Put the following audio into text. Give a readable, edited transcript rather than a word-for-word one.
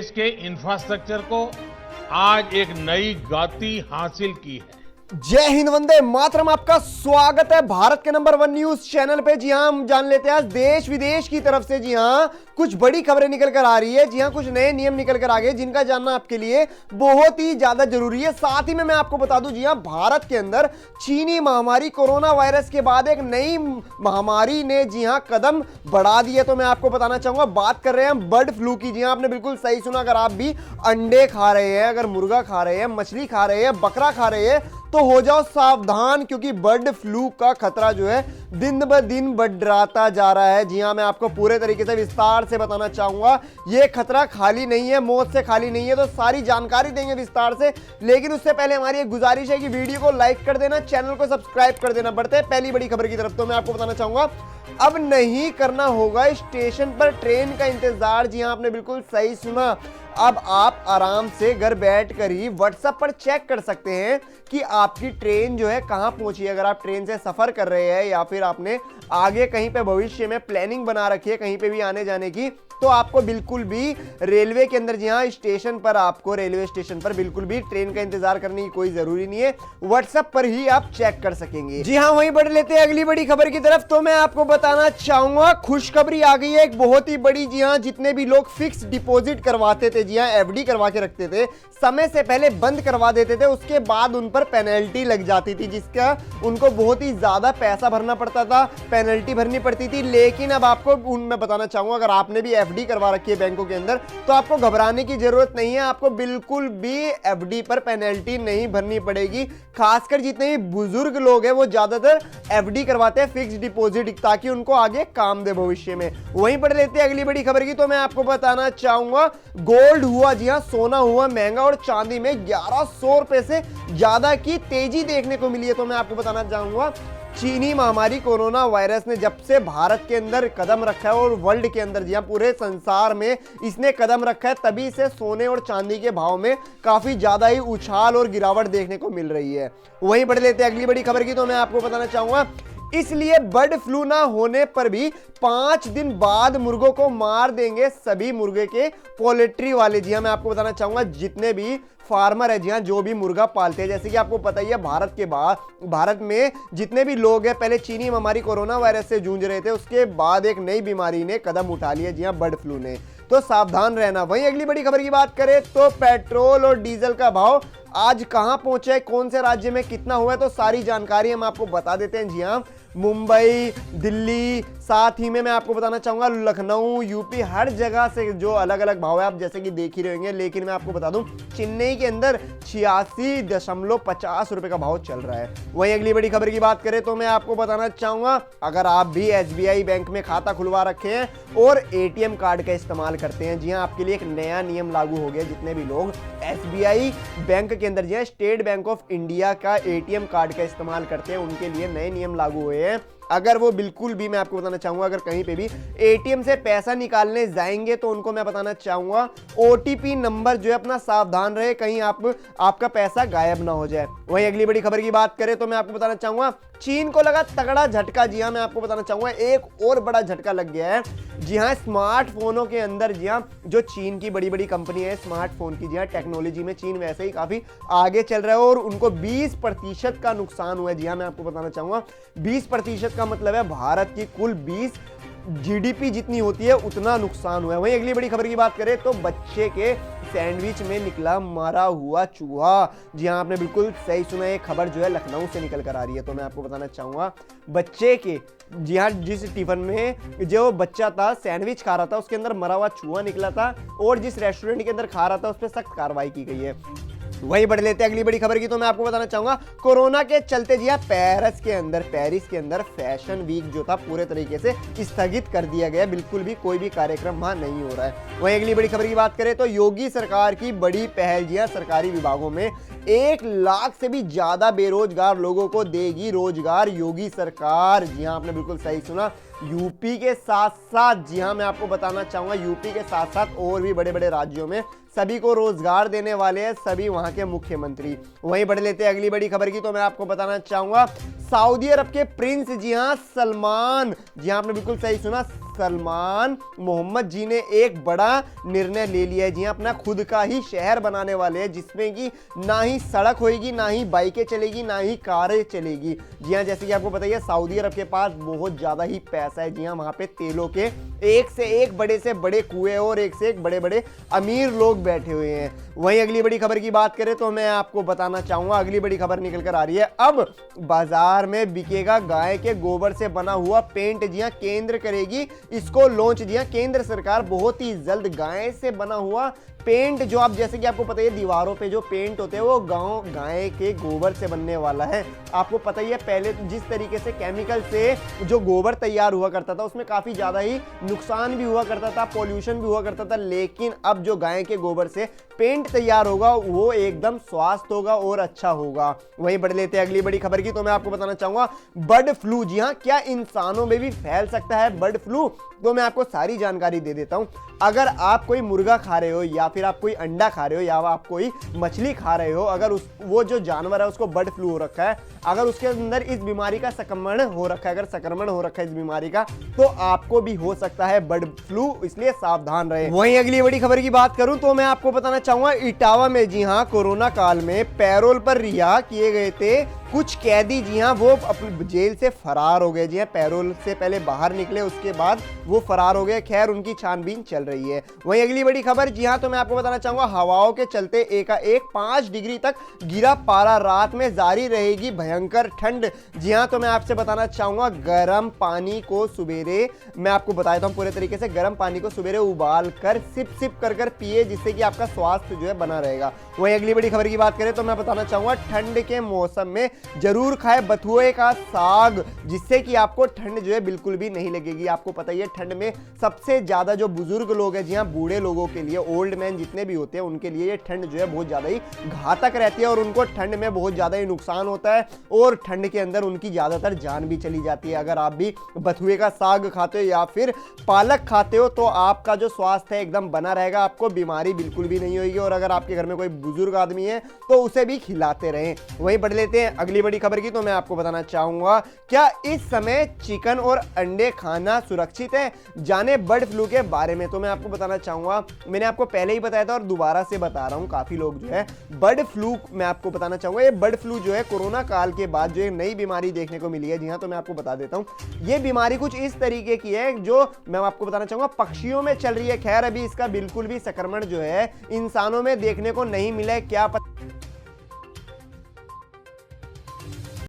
देश के इंफ्रास्ट्रक्चर को आज एक नई गति हासिल की है। जय हिंद, वंदे मातरम। आपका स्वागत है भारत के नंबर 1 न्यूज चैनल पे। जी हां, हम जान लेते हैं आज देश विदेश की तरफ से जी हां कुछ बड़ी खबरें निकल कर आ रही है। जी हां, कुछ नए नियम निकल कर आ गए जिनका जानना आपके लिए बहुत ही ज्यादा जरूरी है। साथ ही में मैं आपको बता दूं, जी हां, भारत के अंदर चीनी महामारी कोरोना वायरस के बाद एक नई महामारी ने जी हां कदम बढ़ा दिए। तो मैं आपको बताना चाहूंगा, बात कर रहे हैं हम बर्ड फ्लू की। जी हां, आपने बिल्कुल सही सुना। अगर आप भी अंडे खा रहे हैं, अगर मुर्गा खा रहे हैं, मछली खा रहे हैं, बकरा खा रहे हैं, तो हो जाओ सावधान, क्योंकि बर्ड फ्लू का खतरा जो है दिन ब दिन बढ़ता जा रहा है। जी हां, मैं आपको पूरे तरीके से विस्तार से बताना चाहूंगा। ये खतरा खाली नहीं है, मौत से खाली नहीं है, तो सारी जानकारी देंगे विस्तार से। लेकिन उससे पहले हमारी एक गुजारिश है कि वीडियो को लाइक कर देना, चैनल को सब्सक्राइब कर देना। बढ़ते हैं पहली बड़ी खबर की तरफ। तो मैं आपको बताना चाहूंगा, अब नहीं करना होगा स्टेशन पर ट्रेन का इंतजार। जी हां, आपने बिल्कुल सही सुना। अब आप आराम से घर बैठकर ही व्हाट्सएप पर चेक कर सकते हैं कि आपकी ट्रेन जो है कहां पहुंची है। अगर आप ट्रेन से सफर कर रहे हैं या फिर आपने आगे कहीं पे भविष्य में प्लानिंग बना रखी है कहीं पे भी आने जाने की, तो आपको बिल्कुल भी रेलवे के अंदर, जी हां, स्टेशन पर, आपको रेलवे स्टेशन पर बिल्कुल भी ट्रेन का इंतजार करने की कोई जरूरी नहीं है। व्हाट्सएप पर ही आप चेक कर सकेंगे। जी हां, वहीं बढ़ लेते हैं अगली बड़ी खबर की तरफ। तो मैं आपको बताना चाहूंगा, खुशखबरी आ गई है एक बहुत ही बड़ी। जी हां, जितने भी लोग फिक्स डिपॉजिट करवाते थे, जी हां, एफडी करवा के रखते थे, समय से पहले बंद करवा देते थे, उसके बाद उन पर पेनल्टी लग जाती थी, जिसका उनको बहुत ही ज्यादा पैसा भरना पड़ता था, पेनल्टी भरनी पड़ती थी। लेकिन अब आपको मैं बताना चाहूंगा, अगर आपने भी एफडी करवा रखी है बैंकों के अंदर, तो आपको घबराने की जरूरत नहीं है। आपको बिल्कुल भी एफडी पर पेनल्टी नहीं भरनी पड़ेगी। खासकर जितने भी बुजुर्ग लोग हैं वो ज्यादातर एफडी करवाते हैं, फिक्स डिपॉजिट, ताकि उनको आगे काम दे भविष्य में। वहीं पर लेते हैं अगली बड़ी खबर की। तो मैं आपको बताना चाहूंगा, गोल्ड हुआ, जी हां, सोना हुआ महंगा, और चांदी में 1100 रुपए से ज्यादा की तेजी देखने को मिली है। तो मैं आपको बताना चाहूंगा, चीनी महामारी कोरोना वायरस ने जब से भारत के अंदर कदम रखा है और वर्ल्ड के अंदर, जी हां, पूरे संसार में इसने कदम रखा है, तभी से सोने और चांदी के भाव में काफी ज्यादा ही उछाल और गिरावट देखने को मिल रही है। वहीं बढ़ लेते हैं अगली बड़ी खबर की। तो मैं आपको बताना चाहूंगा, इसलिए बर्ड फ्लू ना होने पर भी 5 दिन बाद मुर्गों को मार देंगे सभी मुर्गे के पोल्ट्री वाले। जी हां, मैं आपको बताना चाहूंगा, जितने भी फार्मर है, जी हां, जो भी मुर्गा पालते हैं, जैसे कि आपको पता ही है, भारत में जितने भी लोग हैं, पहले चीनी महामारी कोरोना वायरस से जूझ रहे थे, उसके बाद एक नई बीमारी ने कदम उठा लिया, जी हां, बर्ड फ्लू ने। तो सावधान रहना। वहीं अगली बड़ी खबर की बात करें तो पेट्रोल और डीजल का भाव आज कहां पहुंचा है, कौन से राज्य में कितना हुआ है, तो सारी जानकारी हम आपको बता देते हैं। जी हां, मुंबई, दिल्ली, साथ ही में मैं आपको बताना चाहूंगा लखनऊ, यूपी, हर जगह से जो अलग अलग भाव है, आप जैसे कि देख ही रहे होंगे। लेकिन मैं आपको बता दूं, चेन्नई के अंदर 86.50 रुपए का भाव चल रहा है। वहीं अगली बड़ी खबर की बात करें तो मैं आपको बताना चाहूंगा, अगर आप भी एसबीआई बैंक में खाता खुलवा रखे हैं और एटीएम कार्ड का इस्तेमाल करते हैं, जी हां, आपके लिए एक नया नियम लागू हो गया। जितने भी लोग एसबीआई बैंक के अंदर, जी हां, स्टेट बैंक ऑफ इंडिया का एटीएम कार्ड का इस्तेमाल करते हैं, उनके लिए नए नियम लागू हुए हैं। अगर वो बिल्कुल भी, मैं आपको बताना चाहूंगा, अगर कहीं पे भी एटीएम से पैसा निकालने जाएंगे तो उनको मैं बताना चाहूंगा, ओटीपी नंबर जो है अपना सावधान रहे, कहीं आपका पैसा गायब ना हो जाए। वहीं अगली बड़ी खबर की बात करें तो मैं आपको बताना चाहूंगा, चीन को लगा तगड़ा झटका। जी हां, मैं आपको बताना चाहूंगा, एक और बड़ा झटका लग गया है। जी हां, स्मार्टफोनों के अंदर, जी हां, जो चीन की बड़ी बड़ी कंपनी है स्मार्टफोन की, जी हां, टेक्नोलॉजी में चीन वैसे ही काफी आगे चल रहा है और उनको 20% का नुकसान हुआ है। जी हां, मैं आपको बताना चाहूंगा, 20% का मतलब है भारत की कुल 20 जीडीपी जितनी होती है उतना नुकसान हुआ है। वहीं अगली बड़ी खबर की बात करें तो बच्चे के सैंडविच में निकला मारा हुआ चूहा। जी हां, आपने बिल्कुल सही सुना, ये खबर जो है लखनऊ से निकल कर आ रही है। तो मैं आपको बताना चाहूंगा, बच्चे के, जी हां, जिस टिफिन में जो बच्चा था सैंडविच खा रहा था, उसके अंदर मरा हुआ चूहा निकला था और जिस रेस्टोरेंट के अंदर खा रहा था उस पर सख्त कार्रवाई की गई है। वही बढ़ लेते हैं अगली बड़ी खबर की। तो मैं आपको बताना चाहूंगा, कोरोना के चलते, जी हां, पेरिस के अंदर फैशन वीक जो था पूरे तरीके से स्थगित कर दिया गया। बिल्कुल भी कोई भी कार्यक्रम वहां नहीं हो रहा है। वहीं अगली बड़ी खबर की बात करें तो योगी सरकार की बड़ी पहल, जी हां, सरकारी विभागों में 1 लाख से भी ज्यादा बेरोजगार लोगों को देगी रोजगार योगी सरकार। जी हां, आपने बिल्कुल सही सुना, यूपी के साथ साथ, जी हां, मैं आपको बताना चाहूंगा, यूपी के साथ साथ और भी बड़े बड़े राज्यों में सभी को रोजगार देने वाले हैं सभी वहां के मुख्यमंत्री। वहीं बढ़ लेते हैं अगली बड़ी खबर की। तो मैं आपको बताना चाहूंगा, सऊदी अरब के प्रिंस, जी हां, सलमान, जी हां, आपने बिल्कुल सही सुना, सलमान मोहम्मद जी ने एक बड़ा निर्णय ले लिया है। जी हाँ, अपना खुद का ही शहर बनाने वाले हैं, जिसमें कि ना ही सड़क होगी, ना ही बाइकें चलेगी, ना ही कारें चलेगी। जी हाँ, जैसे कि आपको पता है सऊदी अरब के पास बहुत ज्यादा ही पैसा है। जी हाँ, वहां पे तेलों के एक से बड़े कुएं और एक से एक बड़े बड़े अमीर लोग बैठे हुए हैं। वहीं अगली बड़ी खबर की बात करें तो मैं आपको बताना चाहूंगा, अगली बड़ी खबर निकल कर आ रही है, अब बाजार में बिकेगा गाय के गोबर से बना हुआ पेंट। जी हाँ, केंद्र करेगी इसको लॉन्च। जी हाँ, केंद्र सरकार बहुत ही जल्द गाय से बना हुआ पेंट, जो आप जैसे कि आपको पता है दीवारों पे जो पेंट होते हैं वो गाय के गोबर से बनने वाला है। आपको पता ही है पहले जिस तरीके से केमिकल से जो गोबर तैयार हुआ करता था उसमें काफी ज्यादा ही नुकसान भी हुआ करता था, पॉल्यूशन भी हुआ करता था, लेकिन अब जो गाय के गोबर से पेंट तैयार होगा वो एकदम स्वास्थ्य होगा और अच्छा होगा। वहीं बढ़ लेते हैं अगली बड़ी खबर की, तो मैं आपको बताना चाहूंगा बर्ड फ्लू। जी हाँ, क्या इंसानों में भी फैल सकता है बर्ड फ्लू? तो मैं आपको सारी जानकारी दे देता हूं। अगर आप कोई मुर्गा खा रहे हो या फिर आप कोई अंडा खा रहे हो या आप कोई मछली खा रहे हो, अगर वो जो जानवर है उसको बर्ड फ्लू हो रखा है, अगर उसके अंदर इस बीमारी का संक्रमण हो रखा है, अगर संक्रमण हो रखा है इस बीमारी का, तो आपको भी हो सकता है बर्ड फ्लू, इसलिए सावधान रहे। वहीं अगली बड़ी खबर की बात करूं तो मैं आपको बताना चाहूंगा इटावा में, जी हाँ, कोरोना काल में पैरोल पर रिहा किए गए थे कुछ कैदी। जी हाँ, वो अपनी जेल से फरार हो गए। जी हाँ, पैरोल से पहले बाहर निकले, उसके बाद वो फरार हो गए। खैर, उनकी छानबीन चल रही है। वहीं अगली बड़ी खबर, जी हाँ, तो मैं आपको बताना चाहूंगा हवाओं के चलते एकाएक 5 डिग्री तक गिरा पारा, रात में जारी रहेगी भयंकर ठंड। जी हाँ, तो मैं आपसे बताना चाहूंगा गर्म पानी को सुबेरे, मैं आपको बता देता हूँ पूरे तरीके से, गर्म पानी को सुबेरे उबाल कर सिप सिप कर कर पिए, जिससे कि आपका स्वास्थ्य जो है बना रहेगा। वहीं अगली बड़ी खबर की बात करें तो मैं बताना चाहूंगा ठंड के मौसम में जरूर खाए बथुए का साग, जिससे कि आपको ठंड जो है बिल्कुल भी नहीं लगेगी। आपको पता ही है ठंड में सबसे ज्यादा जो बुजुर्ग लोग हैं, जी हाँ, बूढ़े लोगों के लिए, ओल्ड मैन जितने भी होते हैं, उनके लिए ये ठंड जो है बहुत ज्यादा ही घातक रहती है और उनको ठंड में बहुत ज्यादा ही नुकसान होता है और ठंड के अंदर उनकी ज्यादातर जान भी चली जाती है। अगर आप भी बथुए का साग खाते हो या फिर पालक खाते हो तो आपका जो स्वास्थ्य है एकदम बना रहेगा, आपको बीमारी बिल्कुल भी नहीं होगी। और अगर आपके घर में कोई बुजुर्ग आदमी है तो उसे भी खिलाते रहें। वहीं बढ़ लेते हैं अगली बड़ी खबर की, तो मैं आपको बताना चाहूंगा क्या इस समय चिकन और अंडे खाना सुरक्षित है? जाने बर्ड फ्लू के बारे में। तो मैं आपको बताना चाहूंगा, मैंने आपको पहले ही बताया था और दोबारा से बता रहा हूं, काफी लोग जो है बर्ड फ्लू, मैं आपको बताना चाहूंगा ये बर्ड फ्लू जो है कोरोना काल के बाद जो एक नई बीमारी देखने को मिली है। जी हां, तो मैं आपको बता देता हूं ये बीमारी कुछ इस तरीके की है जो मैं आपको बताना चाहूंगा पक्षियों में चल रही है। खैर, अभी इसका बिल्कुल भी संक्रमण जो है इंसानों में देखने को नहीं मिला है। क्या